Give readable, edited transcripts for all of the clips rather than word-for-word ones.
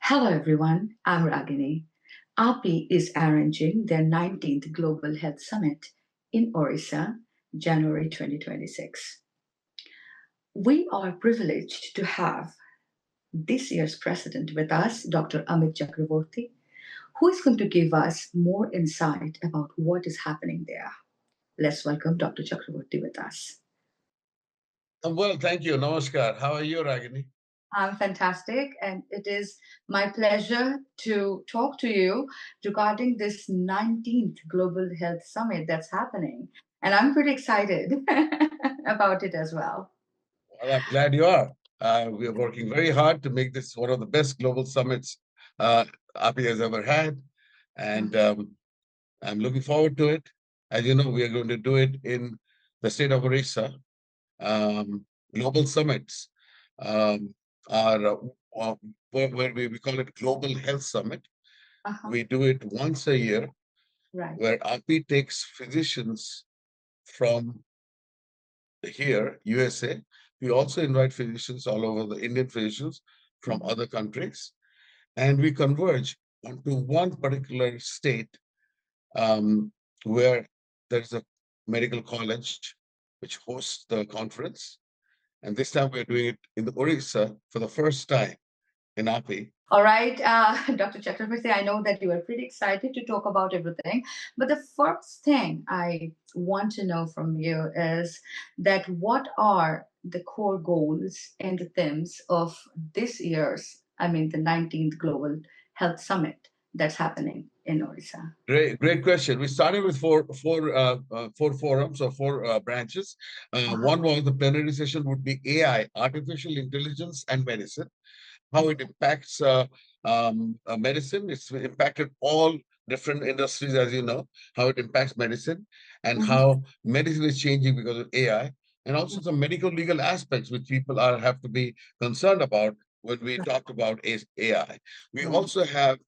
Hello everyone, I'm Ragini. AAPI is arranging their 19th Global Health Summit in Orissa, January 2026. We are privileged to have this year's president with us, Dr. Amit Chakrabarty, who is going to give us more insight about what is happening there. Let's welcome Dr. Chakrabarty with us. Well, thank you. Namaskar. How are you, Ragini? I'm fantastic, and it is my pleasure to talk to you regarding this 19th Global Health Summit that's happening. And I'm pretty excited about it as well. Well, I'm glad you are. We are working very hard to make this one of the best global summits API has ever had. And I'm looking forward to it. As you know, we are going to do it in the state of Orissa. Global summits um, are where we call it Global Health Summit. Uh-huh. We do it once a year, Right. where API takes physicians from here, USA. We also invite physicians all over the Indian physicians from other countries, and we converge onto one particular state um, where there's a medical college which hosts the conference. And this time we're doing it in the Orissa for the first time in API. All right, Dr. Chakrabarty, I know that you are pretty excited to talk about everything, but the first thing I want to know from you is that what are the core goals and the themes of this year's, the 19th Global Health Summit that's happening in Orissa? Great question. We started with four forums or four branches. Uh-huh. One was the plenary session would be AI, artificial intelligence and medicine. How it impacts medicine. It's impacted all different industries, as you know, how it impacts medicine and Mhm. how medicine is changing because of AI, and also some medical legal aspects which people have to be concerned about when we talk about AI. We Right. also have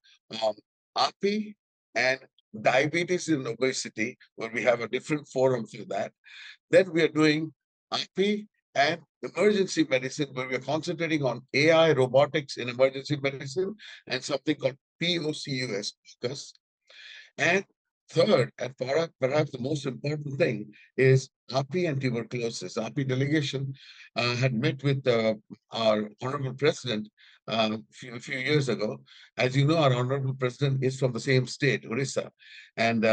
um, API and diabetes and obesity, where we have a different forum for that. Then we are doing IP and emergency medicine, where we are concentrating on AI, robotics in emergency medicine, and something called POCUS focus. And third, and perhaps the most important thing, is API and tuberculosis. API delegation had met with our honorable president a few years ago. As you know, our honorable president is from the same state, Orissa, and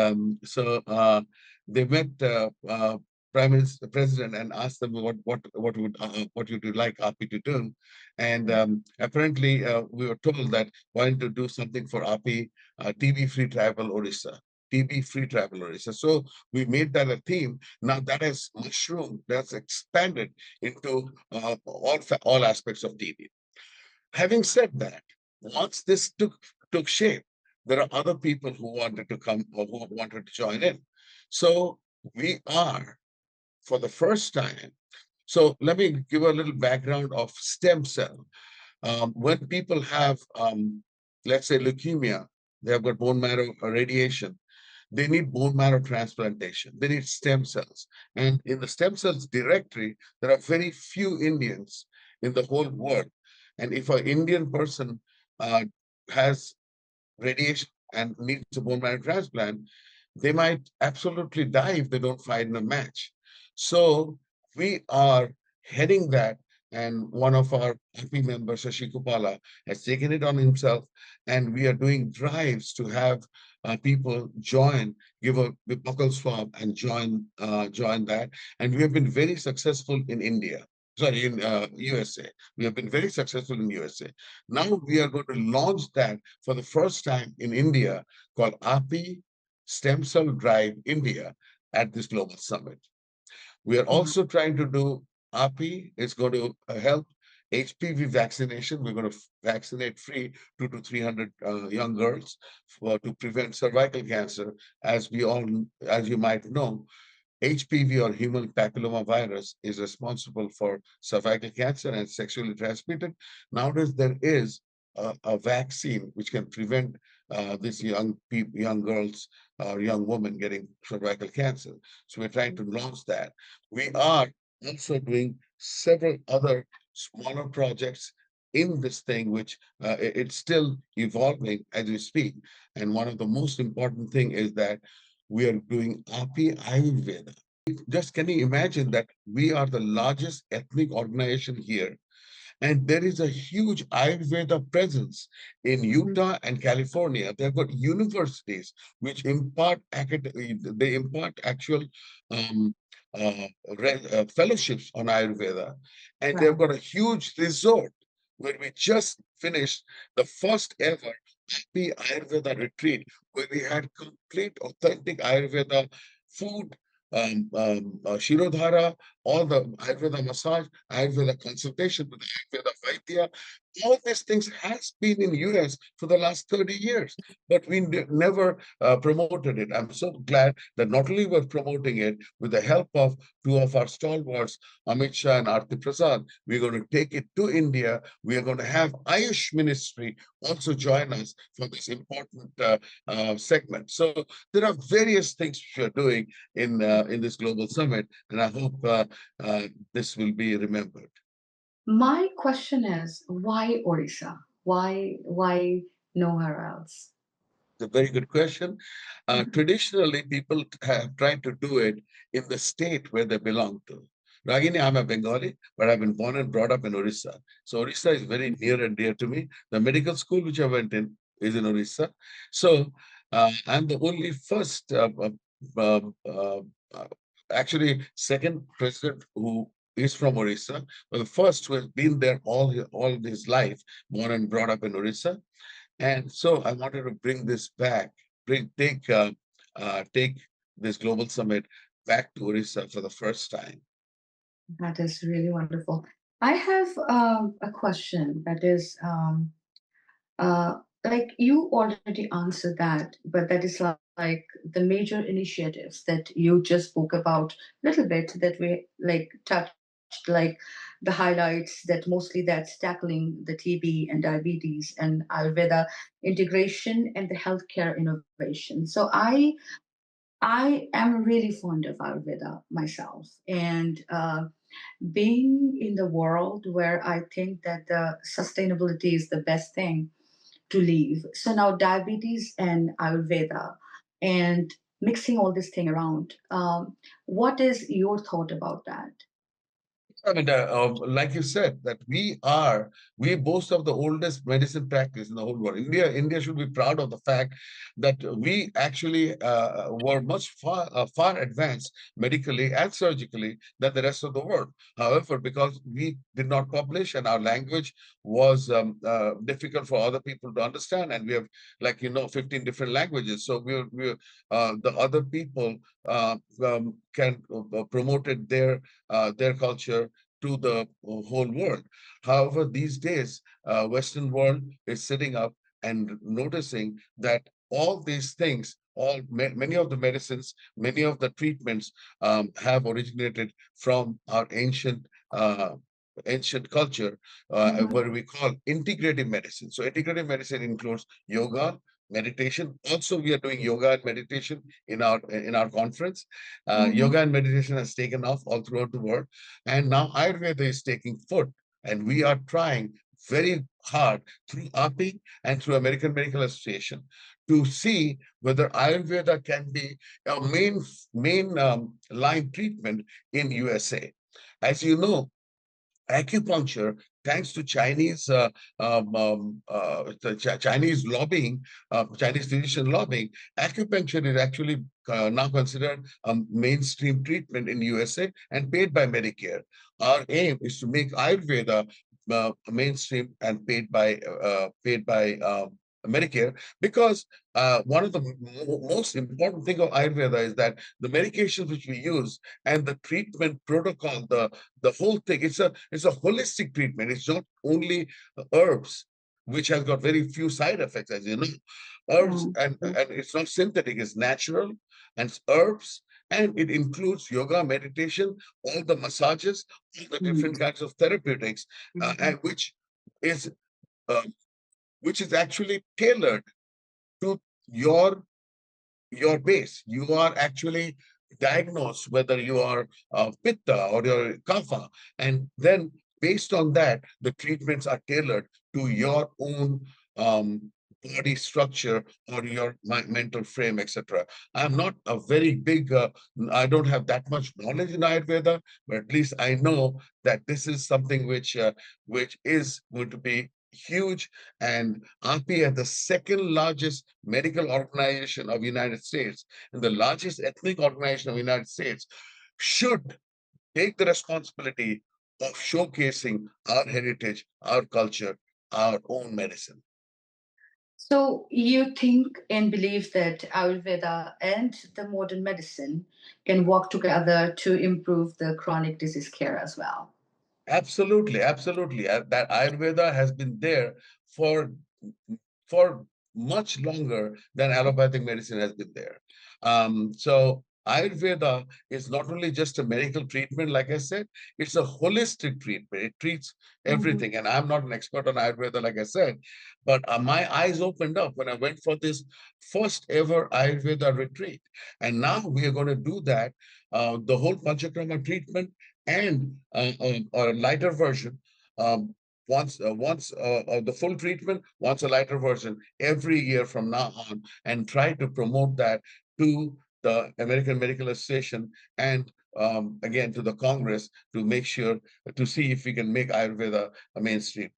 they met Prime Minister, President, and asked them what would you like API to do, and apparently we were told that why don't you do something for API, TB-free travel Orissa. TB-free travel Orissa. So we made that a theme. Now that has mushroomed, that's expanded into all aspects of TB. Having said that, once this took shape, there are other people who wanted to come or who wanted to join in. So we are, for the first time, so let me give a little background of stem cell. When people have, let's say, leukemia, they have got bone marrow radiation, they need bone marrow transplantation, they need stem cells. And in the stem cells directory, there are very few Indians in the whole world. And if an Indian person has radiation and needs a bone marrow transplant, they might absolutely die if they don't find a match. So we are heading that, and one of our MP members, Shashi Kupala, has taken it on himself, and we are doing drives to have people join, give a buccal swab, and join that. And we have been very successful in India. Sorry, in USA. We have been very successful in USA. Now we are going to launch that for the first time in India, called API Stem Cell Drive India, at this global summit. We are also trying to do API. It's going to help HPV vaccination. We're going to vaccinate free 200 to 300 young girls to prevent cervical cancer. As you might know, HPV, or human papilloma virus, is responsible for cervical cancer and sexually transmitted. Nowadays, there is a vaccine which can prevent these young girls or young women getting cervical cancer. So we're trying to launch that. We are also doing several other smaller projects in this thing, which it's still evolving as we speak. And one of the most important thing is that we are doing AAPI Ayurveda. Just can you imagine that we are the largest ethnic organization here, and there is a huge Ayurveda presence in Utah and California. They've got universities which impart they impart actual um, fellowships on Ayurveda, and they've Wow. got a huge resort where we just finished the first ever happy Ayurveda retreat, where we had complete authentic Ayurveda food, Shirodhara, all the Ayurveda massage, Ayurveda consultation with Ayurveda Vaidya. All these things has been in US for the last 30 years, but we never promoted it. I'm so glad that not only we're promoting it with the help of two of our stalwarts, Amit Shah and Arti Prasad, we're going to take it to India. We are going to have Ayush Ministry also join us for this important segment. So there are various things we are doing in this global summit, and I hope this will be remembered. My question is, why Orissa? Why nowhere else? It's a very good question. Mhm. Traditionally, people have tried to do it in the state where they belong to. Ragini, I'm a Bengali, but I've been born and brought up in Orissa. So Orissa is very near and dear to me. The medical school which I went in is in Orissa. So I'm the only first, uh, actually, second president who is from Orissa, but the first who has been there all his life, born and brought up in Orissa. And so I wanted to bring this back, take this global summit back to Orissa for the first time. That is really wonderful. I have a question that is like you already answered that, but that is like the major initiatives that you just spoke about a little bit that we like touched, like the highlights that mostly that's tackling the TB and diabetes and Ayurveda integration and the healthcare innovation. So I am really fond of Ayurveda myself, and being in the world where I think that the sustainability is the best thing to live. So now diabetes and Ayurveda and mixing all this thing around. What is your thought about that? I mean, like you said, that we boast of the oldest medicine practice in the whole world. India should be proud of the fact that we actually were much far advanced medically and surgically than the rest of the world. However, because we did not publish and our language was difficult for other people to understand, and we have, like 15 different languages, so the other people can promoted their culture to the whole world. However, these days, Western world is sitting up and noticing that all these things, many of the medicines, many of the treatments have originated from our ancient culture, Mhm. where we call integrative medicine. So integrative medicine includes yoga, meditation. Also, we are doing yoga and meditation in our conference. Mhm. Yoga and meditation has taken off all throughout the world, and now Ayurveda is taking foot, and we are trying very hard through AAPI and through American Medical Association to see whether Ayurveda can be a main line treatment in USA. As you know, acupuncture, thanks to Chinese lobbying, Chinese physician lobbying, acupuncture is actually now considered a mainstream treatment in USA and paid by Medicare. Our aim is to make Ayurveda mainstream and paid by Medicare, because one of the most important thing of Ayurveda is that the medications which we use and the treatment protocol, the whole thing, it's a holistic treatment. It's not only herbs, which has got very few side effects, as you know. Herbs, Mm. and it's not synthetic, it's natural, and it's herbs, and it includes yoga, meditation, all the massages, all the different Mm. kinds of therapeutics, Mhm. and is uh, which is actually tailored to your your base. You are actually diagnosed whether you are pitta or your kapha, and then based on that, the treatments are tailored to your own body structure or your mental frame, etc. I'm not a very big, I don't have that much knowledge in Ayurveda, but at least I know that this is something which is going to be huge. And AAPI, as the second largest medical organization of the United States and the largest ethnic organization of the United States, should take the responsibility of showcasing our heritage, our culture, our own medicine. So you think and believe that Ayurveda and the modern medicine can work together to improve the chronic disease care as well? Absolutely, absolutely. That Ayurveda has been there for for much longer than allopathic medicine has been there. So Ayurveda is not only just a medical treatment, like I said, it's a holistic treatment. It treats Mhm. everything. And I'm not an expert on Ayurveda, like I said, but my eyes opened up when I went for this first ever Ayurveda retreat. And now we are going to do that, the whole Panchakrama treatment and a lighter version. Once the full treatment, once a lighter version every year from now on, and try to promote that to the American Medical Association and again to the Congress to make sure to see if we can make Ayurveda a mainstream.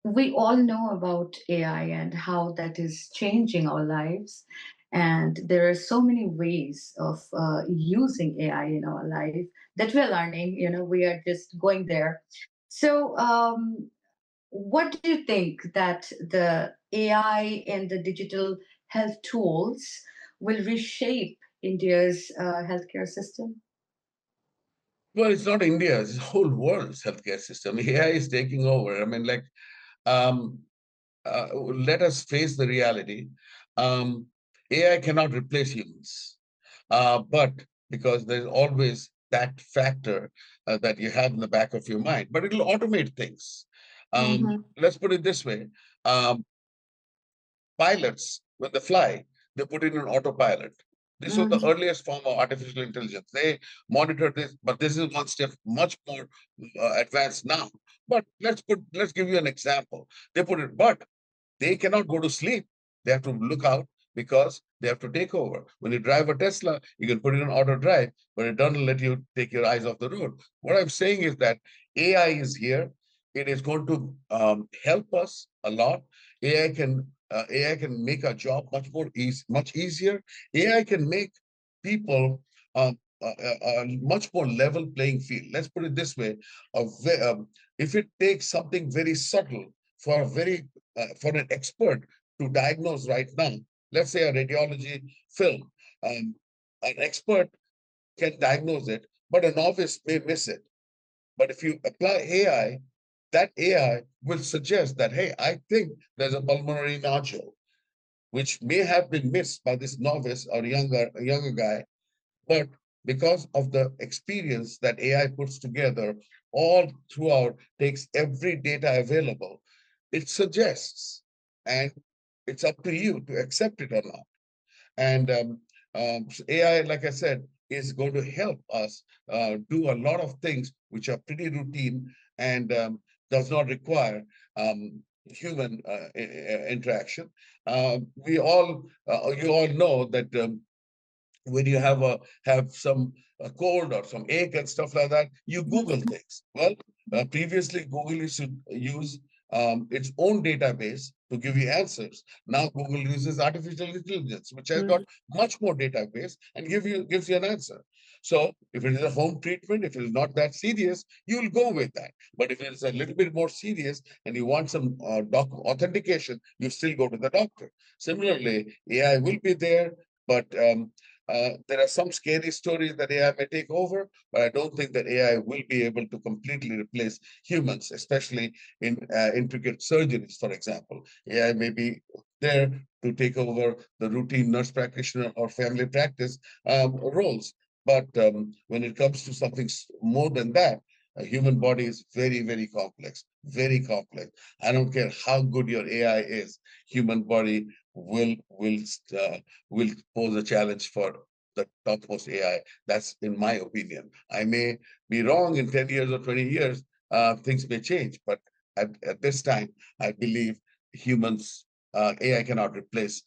We all know about AI and how that is changing our lives. And there are so many ways of using AI in our life that we're learning. We are just going there. So, what do you think that the AI and the digital health tools will reshape India's healthcare system? Well, it's not India, it's the whole world's healthcare system. AI is taking over. I mean, like, um, let us face the reality. Um, AI cannot replace humans, but because there's always that factor that you have in the back of your mind, but it'll automate things. Mm-hmm. Let's put it this way. Um, Pilots, when they fly, they put in an autopilot. This was the Mm-hmm. earliest form of artificial intelligence. They monitor this, but this is one step much more advanced now. But let's give you an example. They put it, but they cannot go to sleep. They have to look out because they have to take over. When you drive a Tesla, you can put it in auto drive, but it doesn't let you take your eyes off the road. What I'm saying is that AI is here. It is going to help us a lot. AI can make our job much easier. AI can make people a much more level playing field. Let's put it this way: if it takes something very subtle for a very for an expert to diagnose right now, let's say a radiology film, an expert can diagnose it, but a novice may miss it. But if you apply AI, that AI will suggest that, hey, I think there's a pulmonary nodule, which may have been missed by this novice or younger guy, but because of the experience that AI puts together all throughout, takes every data available, it suggests, and it's up to you to accept it or not. And AI, like I said, is going to help us do a lot of things which are pretty routine and does not require human interaction. You all know that when you have some cold or some ache and stuff like that, you Google things. Well, previously Google used to use its own database to give you answers. Now Google uses artificial intelligence, which has got much more database and gives you an answer. So if it is a home treatment, if it is not that serious, you will go with that. But if it is a little bit more serious and you want some doc authentication, you still go to the doctor. Similarly, AI will be there, but there are some scary stories that AI may take over, but I don't think that AI will be able to completely replace humans, especially in intricate surgeries, for example. AI may be there to take over the routine nurse practitioner or family practice roles. But when it comes to something more than that, a human body is very, very complex, very complex. I don't care how good your AI is, human body will pose a challenge for the topmost AI. That's in my opinion. I may be wrong in 10 years or 20 years, things may change. But at this time, I believe humans, AI cannot replace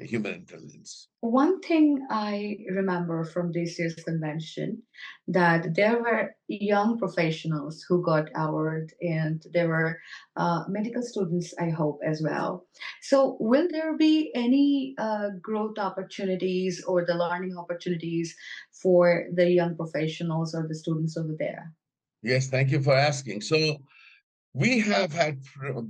human intelligence. One thing I remember from this year's convention that there were young professionals who got award, and there were medical students, I hope, as well. So, will there be any growth opportunities or the learning opportunities for the young professionals or the students over there? Yes, thank you for asking. So we have had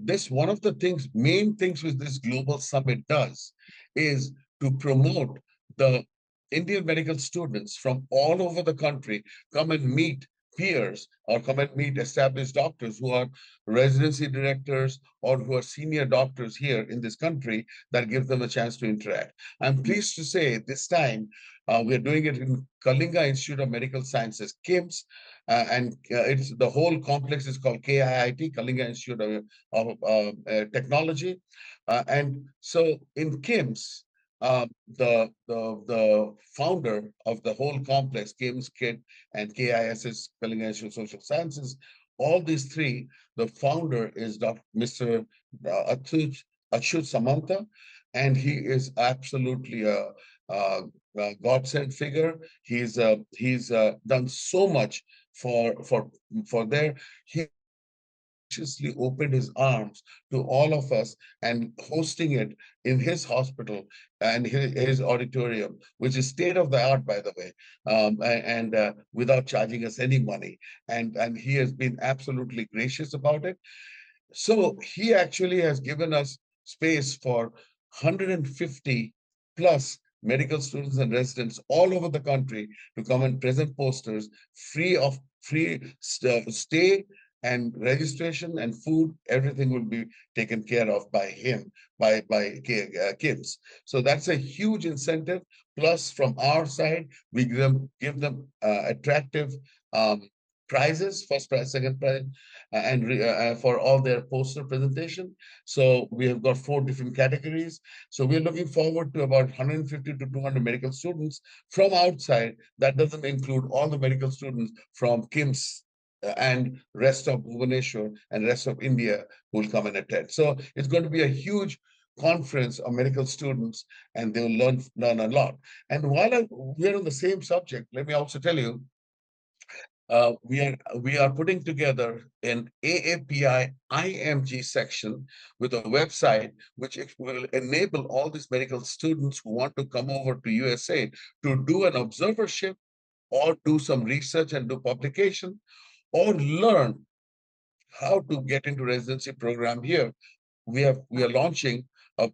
this, one of the things, main things which this global summit does is to promote the Indian medical students from all over the country come and meet peers or come and meet established doctors who are residency directors or who are senior doctors here in this country, that gives them a chance to interact. I'm pleased to say this time we're doing it in Kalinga Institute of Medical Sciences, KIMS, and it's the whole complex is called KIIT, Kalinga Institute of Technology. And so in KIMS, the founder of the whole complex, KIMS, KIT, and KISS, Kalinga Institute of Social Sciences, all these three, the founder is Mr. Achyut Samanta, and he is absolutely a godsend figure. He's done so much for their. He graciously opened his arms to all of us and hosting it in his hospital and his auditorium, which is state of the art, by the way, and without charging us any money. And he has been absolutely gracious about it. So he actually has given us space for 150 plus medical students and residents all over the country to come and present posters free stay and registration and food. Everything will be taken care of by him, by kids. So that's a huge incentive. Plus, from our side, we give them attractive prizes, first prize, second prize, and for all their poster presentation. So we have got 4 different categories. So we're looking forward to about 150 to 200 medical students from outside. That doesn't include all the medical students from KIMS and rest of Bhubaneswar and rest of India who will come and attend. So it's going to be a huge conference of medical students, and they will learn a lot. And while we're on the same subject, let me also tell you, we are putting together an AAPI IMG section with a website which will enable all these medical students who want to come over to USA to do an observership or do some research and do publication or learn how to get into residency program here. We are launching a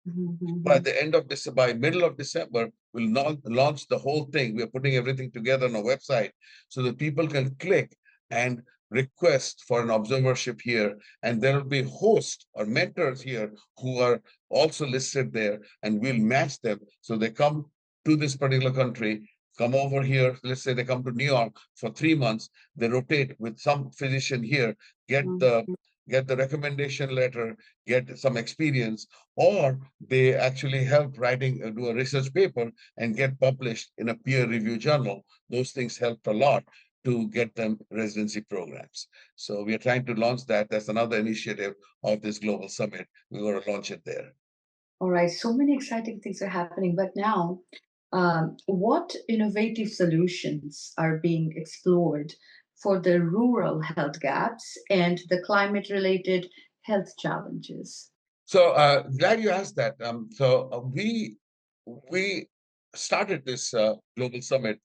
by Mhm. the end of this, by middle of December, we'll launch the whole thing. We are putting everything together on a website so that people can click and request for an observership here. And there will be hosts or mentors here who are also listed there, and we'll match them. So they come to this particular country, come over here. Let's say they come to New York for 3 months. They rotate with some physician here, get the Mhm. get the recommendation letter, get some experience, or they actually help writing, do a research paper and get published in a peer review journal. Those things helped a lot to get them residency programs. So we are trying to launch that. That's another initiative of this global summit. We're going to launch it there. All right, so many exciting things are happening. But now, what innovative solutions are being explored for the rural health gaps and the climate related health challenges? So glad you asked that. We started this global summit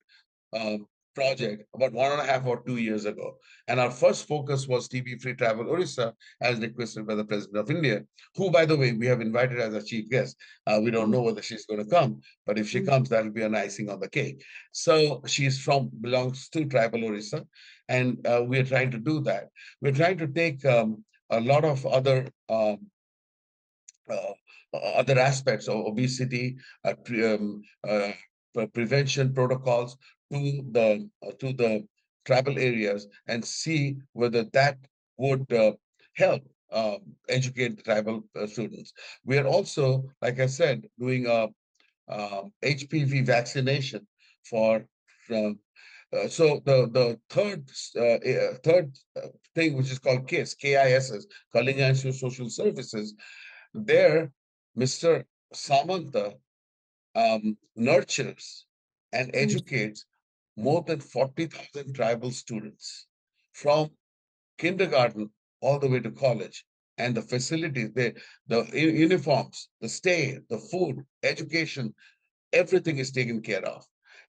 um, project about 1.5 or 2 years ago. And our first focus was TB-free travel Orissa, as requested by the President of India, who, by the way, we have invited as a chief guest. We don't know whether she's going to come, but if she comes, that'll be an icing on the cake. So belongs to tribal Orissa, and we are trying to do that. We're trying to take a lot of uh, other aspects of obesity, prevention protocols to the tribal areas and see whether that would help educate the tribal students. We are also, like I said, doing a HPV vaccination for uh, So the third thing, which is called KISS, KISS, Kalinga Institute of Social Services, there, Mr. Samanta nurtures and educates more than 40,000 tribal students from kindergarten all the way to college. And the facilities, the uniforms, the stay, the food, education, everything is taken care of,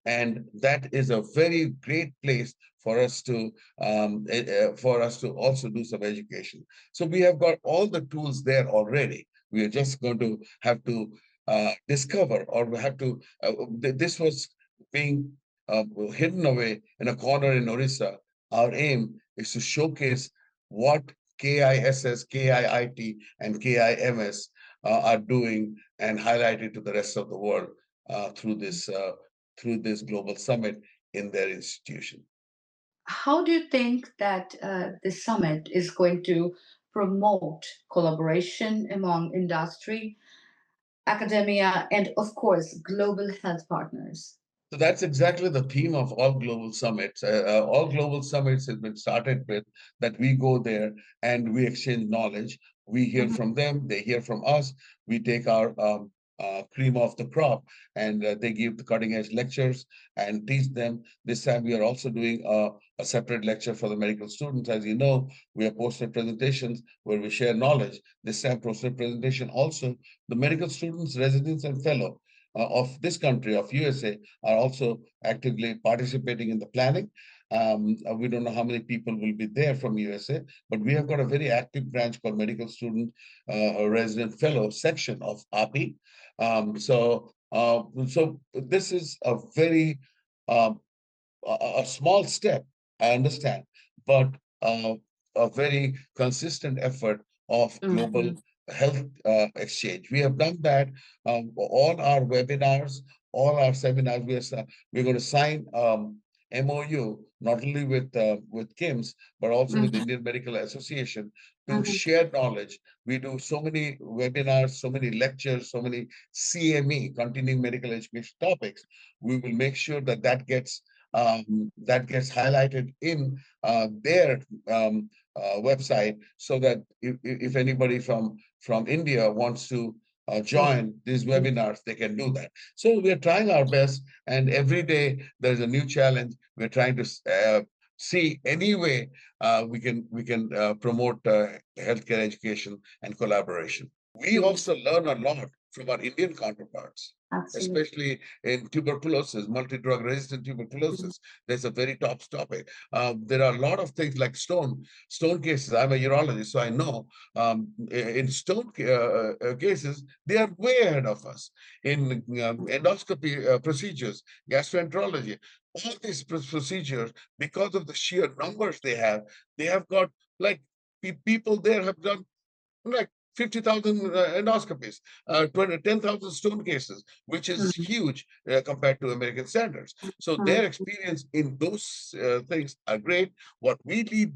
and that is a very great place for us to also do some education. So we have got all the tools there already. We are just going to have to discover, or we have to this was being hidden away in a corner in Orissa. Our aim is to showcase what KISS, KIIT, and KIMS are doing, and highlight it to the rest of the world through this global summit in their institution. How do you think that this summit is going to promote collaboration among industry, academia, and of course, global health partners? So that's exactly the theme of all global summits. All global summits have been started with that we go there and we exchange knowledge. We hear Mhm, from them, they hear from us. We take our cream of the crop, and they give the cutting edge lectures and teach them. This time we are also doing a separate lecture for the medical students. As you know, we have posted presentations where we share knowledge. This time posted presentation also the medical students, residents, and fellow of this country, of USA, are also actively participating in the planning. We don't know how many people will be there from USA, but we have got a very active branch called Medical Student Resident Fellow section of AAPI. So this is a very um, a small step, I understand, but uh, a very consistent effort of global mhm, health exchange. We have done that. All our webinars, all our seminars, we're going to sign MOU not only with KIMS but also with the mhm, Indian Medical Association to mhm, share knowledge. We do so many webinars, so many lectures, so many CME, continuing medical education topics. We will make sure that that gets highlighted in their website, so that if anybody from India wants to join these webinars, they can do that. So we're trying our best, and every day there's a new challenge. We're trying to see any way we can promote healthcare education and collaboration. We mhm. also learn a lot from our Indian counterparts, Absolutely. especially in tuberculosis, multi-drug resistant tuberculosis. That's a very top topic. There are a lot of things like stone cases. I'm a urologist, so I know in stone cases, they are way ahead of us. In endoscopy procedures, gastroenterology, all these procedures, because of the sheer numbers they have got like people there have done like 50,000 endoscopies, 10,000 stone cases, which is Mhm, huge compared to American standards. So their mhm, experience in those things are great. What we lead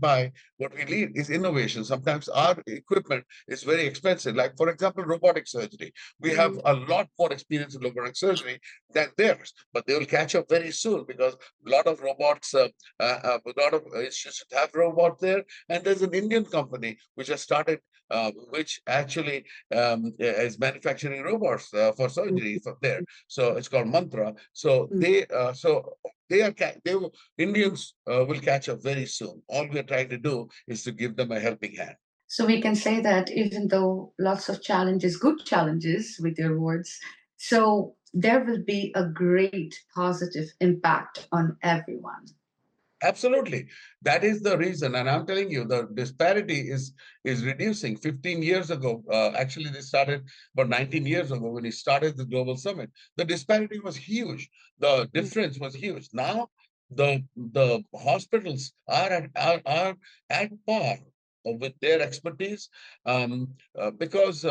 is innovation. Sometimes our equipment is very expensive. Like, for example, robotic surgery. We have mhm, a lot more experience in robotic surgery than theirs, but they will catch up very soon because a lot of robots, a lot of institutions have robots there. And there's an Indian company which has started which actually is manufacturing robots for surgery from there. So it's called Mantra. So mhm. Indians will catch up very soon. All we're trying to do is to give them a helping hand. So we can say that even though lots of challenges, good challenges with your words, so there will be a great positive impact on everyone. Absolutely. That is the reason. And I'm telling you, the disparity is reducing. 15 years ago, actually, they started about 19 years ago when we started the Global Summit. The disparity was huge. The difference was huge. Now, the hospitals are at par with their expertise, because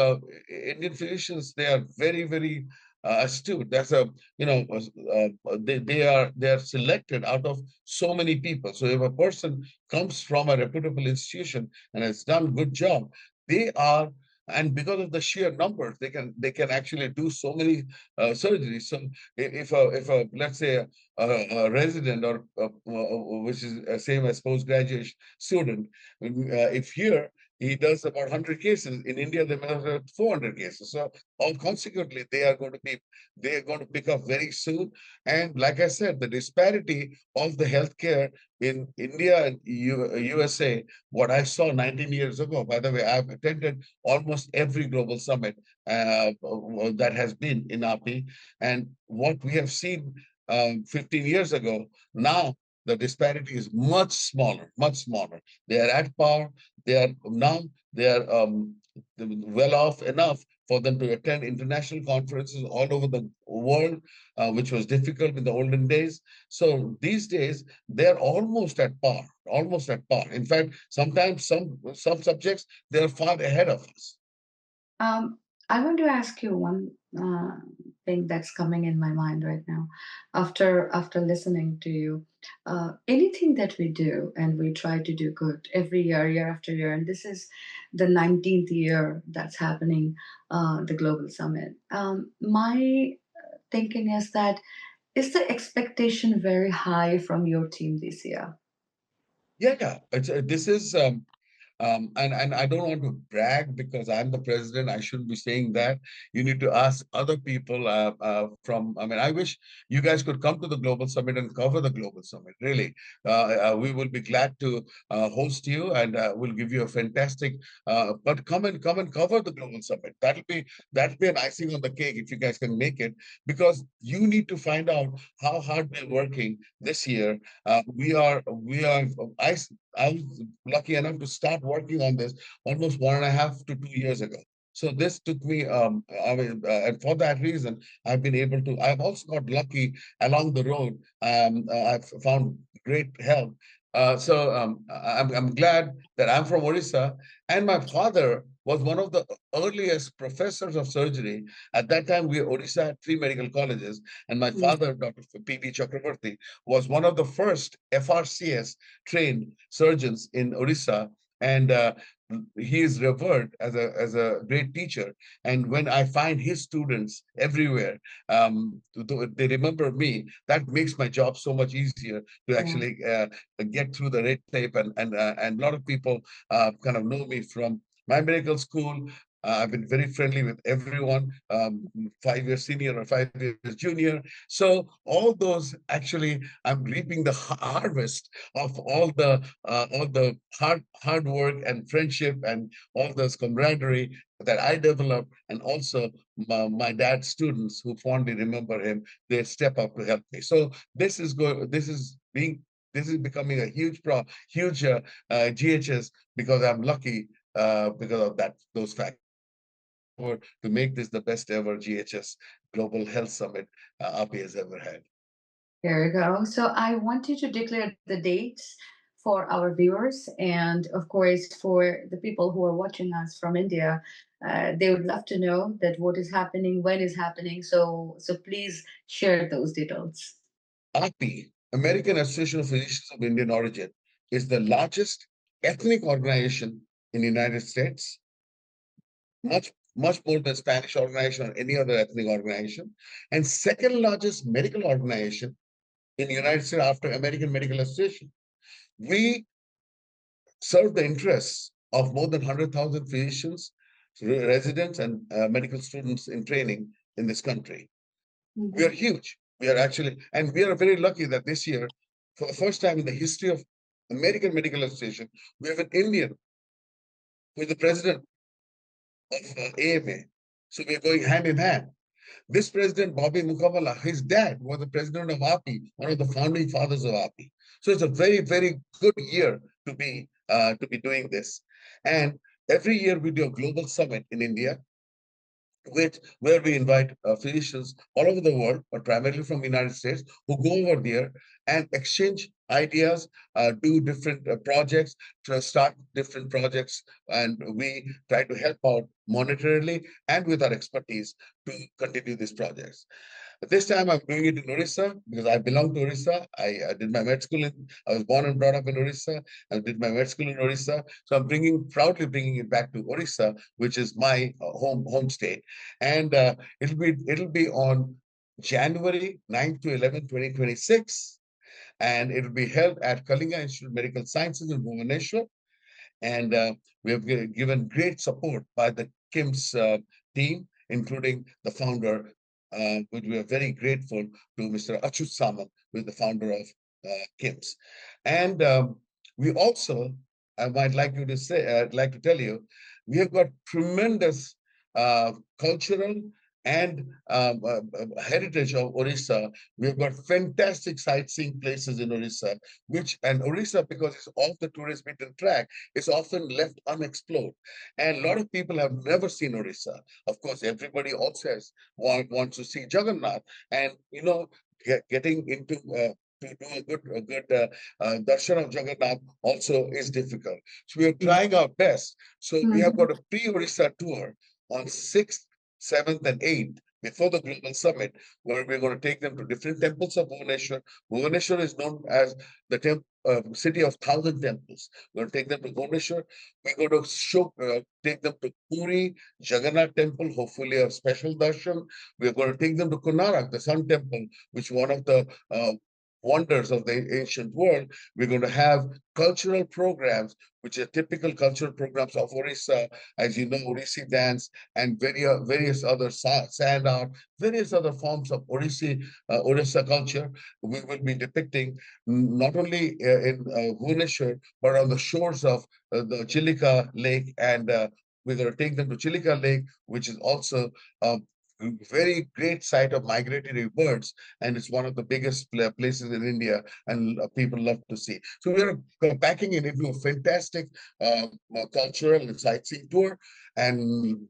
Indian physicians, they are very, very astute. That's a they are selected out of so many people. So if a person comes from a reputable institution and has done good job, they are and because of the sheer numbers, they can actually do so many surgeries. So if a let's say a resident or which is same as postgraduate student, if here he does about 100 cases, in India they may have 400 cases. So all consequently, they are going to pick up very soon. And like I said, the disparity of the healthcare in India and USA, what I saw 19 years ago. By the way, I've attended almost every global summit that has been in API. And what we have seen 15 years ago, now the disparity is much smaller, much smaller. They are at par. They are well off enough for them to attend international conferences all over the world, which was difficult in the olden days. So these days, they're almost at par, almost at par. In fact, sometimes some subjects, they're far ahead of us. Um, I want to ask you one thing that's coming in my mind right now, after listening to you. Anything that we do, and we try to do good every year, year after year, and this is the 19th year that's happening, the Global Summit. My thinking is that, is the expectation very high from your team this year? Yeah, yeah. This is and I don't want to brag because I'm the president. I shouldn't be saying that. You need to ask other people from. I mean, I wish you guys could come to the Global Summit and cover the Global Summit. Really, we will be glad to host you, and we'll give you a fantastic. But come and cover the Global Summit. That'll be an icing on the cake if you guys can make it, because you need to find out how hard we're working this year. We are. I was lucky enough to start working on this almost 1.5 to 2 years ago. So this took me, and for that reason, I've been able to. I've also got lucky along the road. I've found great help. I'm glad that I'm from Orissa, and my father was one of the earliest professors of surgery. At that time, Orissa had three medical colleges, and my Mm. father, Dr. P.B. Chakrabarty, was one of the first FRCS trained surgeons in Orissa, and he is revered as a great teacher. And when I find his students everywhere, they remember me. That makes my job so much easier to Yeah. actually get through the red tape. And a lot of people kind of know me from my medical school. I've been very friendly with everyone, 5 years senior or 5 years junior. So all those actually, I'm reaping the harvest of all the hard work and friendship and all this camaraderie that I developed, and also my dad's students who fondly remember him. They step up to help me. So this is going. This is becoming a huge GHS, because I'm lucky because of those factors. To make this the best ever GHS Global Health Summit API has ever had. There you go. So I want you to declare the dates for our viewers, and of course, for the people who are watching us from India, they would love to know that what is happening, when is happening. So please share those details. AAPI, American Association of Physicians of Indian Origin, is the largest ethnic organization in the United States, much more than Spanish organization or any other ethnic organization, and second largest medical organization in the United States after American Medical Association. We serve the interests of more than 100,000 physicians, residents, and medical students in training in this country. We are Mhm. huge. We are actually, and we are very lucky that this year, for the first time in the history of American Medical Association, we have an Indian who is the president of AMA. So we are going hand in hand. This president, Bobby Mukawala, his dad was the president of API, one of the founding fathers of API. So it's a very, very good year to be doing this. And every year we do a global summit in India, where we invite physicians all over the world, but primarily from the United States, who go over there and exchange ideas, do different projects, to start different projects, and we try to help out monetarily and with our expertise to continue these projects. This time I'm doing it in Orissa because I belong to Orissa. I did my med school I was born and brought up in Orissa. I did my med school in Orissa. So I'm proudly bringing it back to Orissa, which is my home state. And it'll be on January 9th to 11th, 2026. And it will be held at Kalinga Institute of Medical Sciences in Bhubaneswar. And we have given great support by the KIMS team, including the founder, which we are very grateful to Mr. Achut Samant, who is the founder of KIMS. And we also, I might like you to say, I'd like to tell you, we have got tremendous cultural and heritage of Orissa. We've got fantastic sightseeing places in Orissa, and Orissa, because it's off the tourist beaten track, is often left unexplored. And a lot of people have never seen Orissa. Of course, everybody also wants to see Jagannath. And, getting into to do a good darshan of Jagannath also is difficult. So we are trying our best. So we have got a pre-Orissa tour on 6th, 7th, and 8th before the global summit, where we're going to take them to different temples of Bhubaneswar. Bhubaneswar is known as the city of 1,000 temples. We're going to take them to Bhubaneswar. We're going to take them to Puri, Jagannath temple, hopefully a special darshan. We're going to take them to Konark, the Sun temple, which is one of the wonders of the ancient world. We're going to have cultural programs, which are typical cultural programs of Orissa, as you know, Odissi dance and various other sand art, various other forms of Orissa culture. We will be depicting not only in Bhubaneswar, but on the shores of the Chilika Lake, and we're going to take them to Chilika Lake, which is also a very great site of migratory birds, and it's one of the biggest places in India, and people love to see. So we are packing it into a fantastic cultural and sightseeing tour. And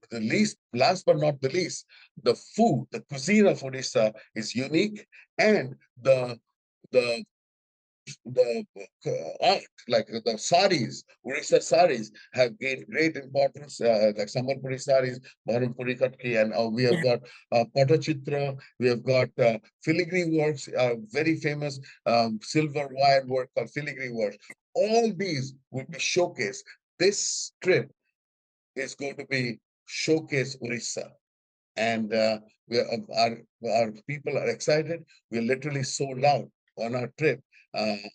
last but not the least, the food, the cuisine of Odisha is unique, and the the art, like the saris, Orissa saris, have gained great importance, like Sambalpuri saris, Bharatpuri Katki, and we have got Patachitra, we have got filigree works, very famous silver wire work called filigree works. All these will be showcased. This trip is going to be showcase Orissa. And our people are excited. We're literally sold out on our trip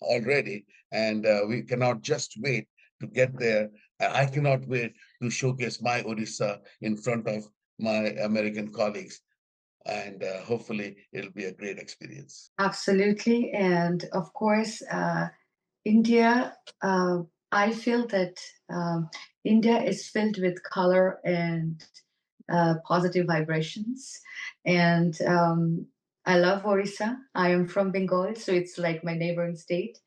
already, and we cannot just wait to get there. And I cannot wait to showcase my Odisha in front of my American colleagues, and hopefully it'll be a great experience. Absolutely. And of course, India, I feel that India is filled with color and positive vibrations. And I love Orissa. I am from Bengal, so it's like my neighboring state.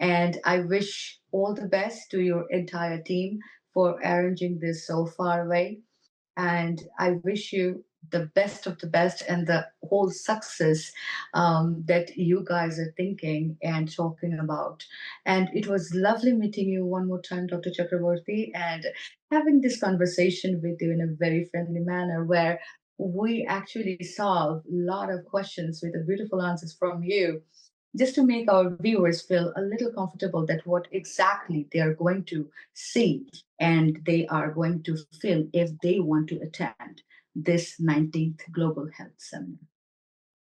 And I wish all the best to your entire team for arranging this so far away. And I wish you the best of the best and the whole success that you guys are thinking and talking about. And it was lovely meeting you one more time, Dr. Chakrabarty, and having this conversation with you in a very friendly manner where we actually solve a lot of questions with the beautiful answers from you, just to make our viewers feel a little comfortable that what exactly they are going to see and they are going to feel if they want to attend this 19th Global Health Seminar.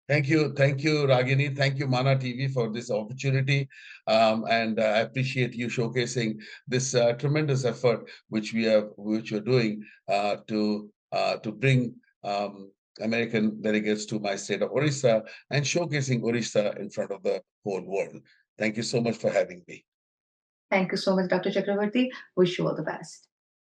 Thank you, Ragini. Thank you, Mana TV, for this opportunity, and I appreciate you showcasing this tremendous effort which we're doing to bring American delegates to my state of Orissa and showcasing Orissa in front of the whole world. Thank you so much for having me. Thank you so much, Dr. Chakrabarty. Wish you all the best.